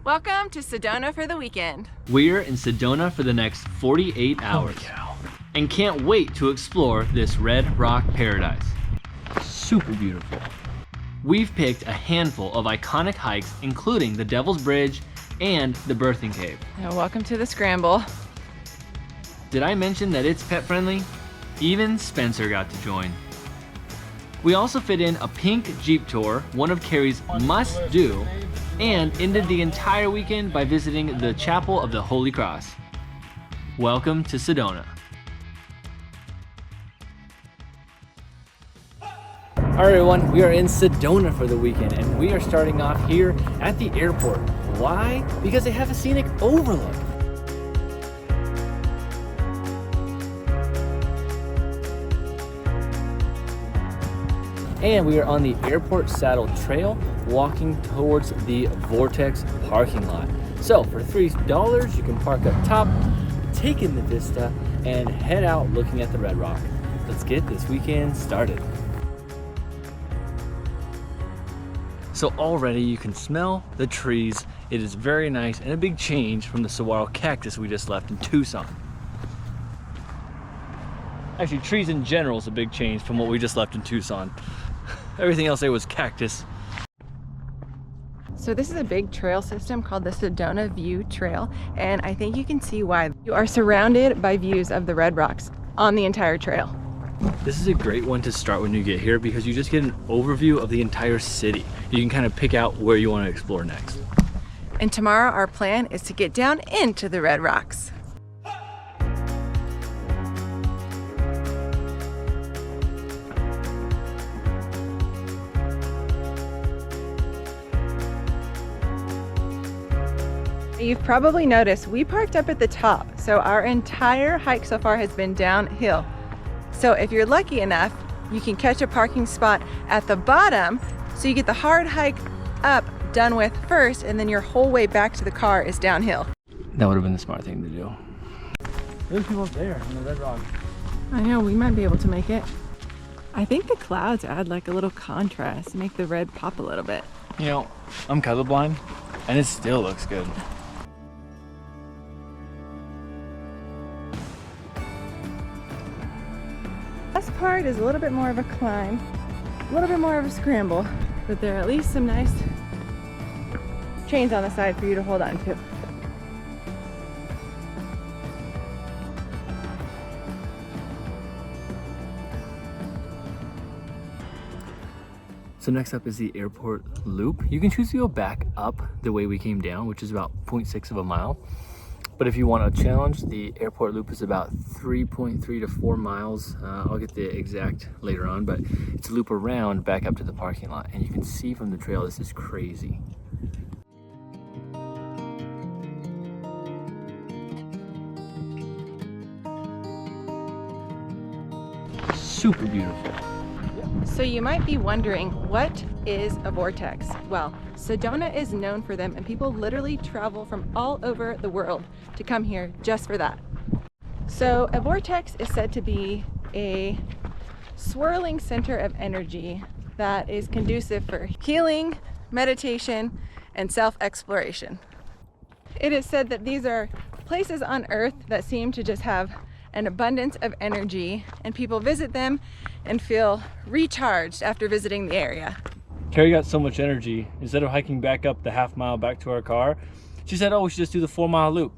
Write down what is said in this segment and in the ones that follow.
Welcome to Sedona for the weekend. We're in Sedona for the next 48 hours. And can't wait to explore this red rock paradise. Super beautiful. We've picked a handful of iconic hikes, including the Devil's Bridge and the Birthing Cave. And welcome to the scramble. Did I mention that it's pet friendly? Even Spencer got to join. We also fit in a pink Jeep tour, one of Kari's must-do, and ended the entire weekend by visiting the Chapel of the Holy Cross. Welcome to Sedona. All right, everyone, we are in Sedona for the weekend, and we are starting off here at the airport. Why? Because they have a scenic overlook. And we are on the Airport Saddle Trail, walking towards the Vortex parking lot. So for $3, you can park up top, take in the vista, and head out looking at the Red Rock. Let's get this weekend started. So already you can smell the trees. It is very nice and a big change from the saguaro cactus we just left in Tucson. Actually, trees in general is a big change from what we just left in Tucson. Everything else there was cactus. So this is a big trail system called the Sedona View Trail, and I think you can see why. You are surrounded by views of the Red Rocks on the entire trail. This is a great one to start when you get here because you just get an overview of the entire city. You can kind of pick out where you want to explore next. And tomorrow our plan is to get down into the Red Rocks. You've probably noticed we parked up at the top, so our entire hike so far has been downhill. So if you're lucky enough, you can catch a parking spot at the bottom, so you get the hard hike up done with first, and then your whole way back to the car is downhill. That would have been the smart thing to do. There's people up there on the Red Rock. I know, we might be able to make it. I think the clouds add like a little contrast, make the red pop a little bit. You know, I'm colorblind, and it still looks good. This part is a little bit more of a climb, a little bit more of a scramble, but there are at least some nice chains on the side for you to hold on to. So next up is the airport loop. You can choose to go back up the way we came down, which is about 0.6 of a mile. But if you want a challenge, the airport loop is about 3.3 to 4 miles. I'll get the exact later on, but it's a loop around back up to the parking lot. And you can see from the trail, this is crazy. Super beautiful. So you might be wondering, what is a vortex? Well, Sedona is known for them, and people literally travel from all over the world to come here just for that. So a vortex is said to be a swirling center of energy that is conducive for healing, meditation, and self-exploration. It is said that these are places on Earth that seem to just have an abundance of energy, and people visit them and feel recharged after visiting the area. Kari got so much energy, instead of hiking back up the half mile back to our car, she said, oh, we should just do the 4 mile loop.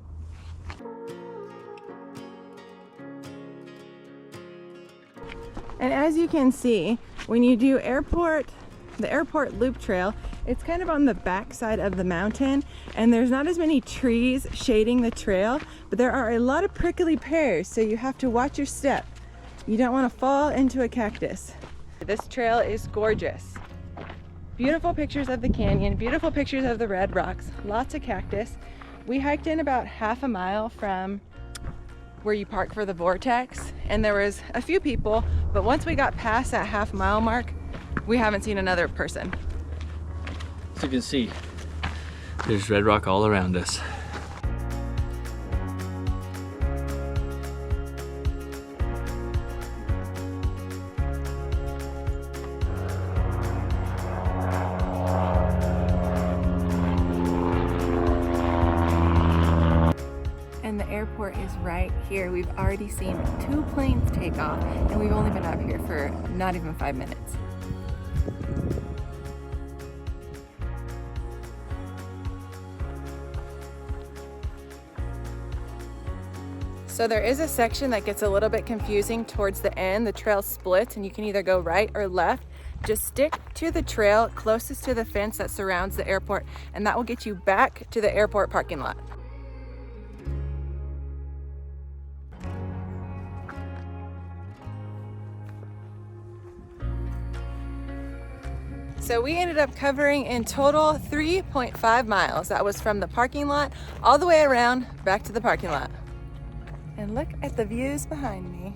And as you can see, when you do the airport loop trail, it's kind of on the back side of the mountain, and there's not as many trees shading the trail, but there are a lot of prickly pears, so you have to watch your step. You don't want to fall into a cactus. This trail is gorgeous. Beautiful pictures of the canyon, beautiful pictures of the Red Rocks, lots of cactus. We hiked in about half a mile from where you park for the Vortex, and there was a few people, but once we got past that half mile mark, we haven't seen another person. As you can see, there's Red Rock all around us. airport is right here. We've already seen 2 planes take off, and we've only been out here for not even 5 minutes. So there is a section that gets a little bit confusing towards the end. The trail splits and you can either go right or left. Just stick to the trail closest to the fence that surrounds the airport, and that will get you back to the airport parking lot. So we ended up covering in total 3.5 miles. That was from the parking lot all the way around back to the parking lot. And look at the views behind me.